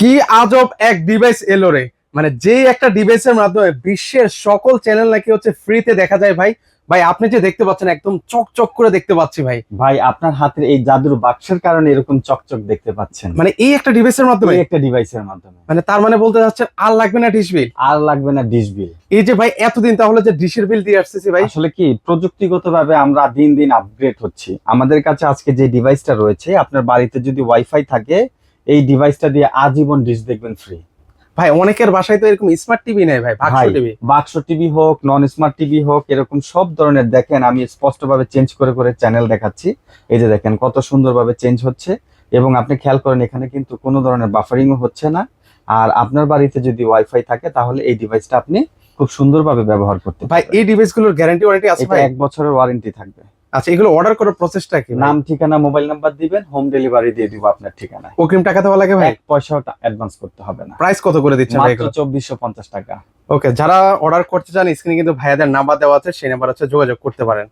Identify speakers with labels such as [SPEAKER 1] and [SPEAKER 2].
[SPEAKER 1] কি আজব এক ডিভাইস এলো রে। মানে যে একটা ডিভাইসের মাধ্যমে বিশ্বের সকল চ্যানেল নাকি হচ্ছে ফ্রিতে দেখা যায় ভাই। ভাই আপনি যে দেখতে পাচ্ছেন একদম চকচক করে দেখতে পাচ্ছি ভাই।
[SPEAKER 2] ভাই আপনার হাতের এই জাদুর বাক্সের কারণে এরকম চকচক দেখতে পাচ্ছেন,
[SPEAKER 1] মানে এই একটা ডিভাইসের মাধ্যমে,
[SPEAKER 2] এই একটা ডিভাইসের মাধ্যমে।
[SPEAKER 1] মানে তার মানে বলতে চাচ্ছেন আর লাগবে না ডিশ বিল।
[SPEAKER 2] আর লাগবে না ডিশ বিল।
[SPEAKER 1] এই যে ভাই এতদিন তাহলে যে ডিশের বিল দিয়ে আসতেছি ভাই।
[SPEAKER 2] আসলে কি প্রযুক্তিগতভাবে আমরা দিন দিন আপগ্রেড হচ্ছি। আমাদের কাছে আজকে যে ডিভাইসটা রয়েছে, আপনার বাড়িতে যদি ওয়াইফাই থাকে, এই ডিভাইসটা দিয়ে আজীবন ডিশ দেখবেন ফ্রি।
[SPEAKER 1] ভাই অনেকের বাসায় তো এরকম স্মার্ট টিভি নেই ভাই, বাক্স
[SPEAKER 2] ভাই
[SPEAKER 1] টিভি।
[SPEAKER 2] বাক্স টিভি হোক, নন স্মার্ট টিভি হোক, এরকম সব ধরনের দেখেন, আমি স্পষ্টভাবে চেঞ্জ করে করে চ্যানেল দেখাচ্ছি। এই যে দেখেন কত সুন্দরভাবে চেঞ্জ হচ্ছে, এবং আপনি খেয়াল করেন এখানে কিন্তু কোনো ধরনের বাফারিংও হচ্ছে না। আর আপনার বাড়িতে যদি ওয়াইফাই থাকে তাহলে এই ডিভাইসটা আপনি খুব সুন্দরভাবে ব্যবহার করতে
[SPEAKER 1] ভাই
[SPEAKER 2] পারবেন।
[SPEAKER 1] এই ডিভাইসগুলোর গ্যারান্টি ওয়ারেন্টি আছে
[SPEAKER 2] এটা
[SPEAKER 1] ভাই?
[SPEAKER 2] 1 বছরের ওয়ারেন্টি থাকবে।
[SPEAKER 1] আচ্ছা, এগুলো অর্ডার করার প্রসেসটা কি ভাই?
[SPEAKER 2] নাম, ঠিকানা, মোবাইল নাম্বার দিবেন, হোম ডেলিভারি দিয়ে দিব আপনার ঠিকানায়।
[SPEAKER 1] অগ্রিম টাকা দেওয়া লাগে ভাই?
[SPEAKER 2] 1 পয়সাও অ্যাডভান্স করতে হবে না।
[SPEAKER 1] প্রাইস কত করে দিচ্ছেন ভাই
[SPEAKER 2] মাত্র
[SPEAKER 1] এগুলো?
[SPEAKER 2] 2450 টাকা।
[SPEAKER 1] ওকে, যারা অর্ডার করতে চান স্ক্রিনে কিন্তু ভাইয়াদের নাম্বার দেওয়া আছে, সেই নাম্বার হচ্ছে যোগাযোগ করতে পারেন।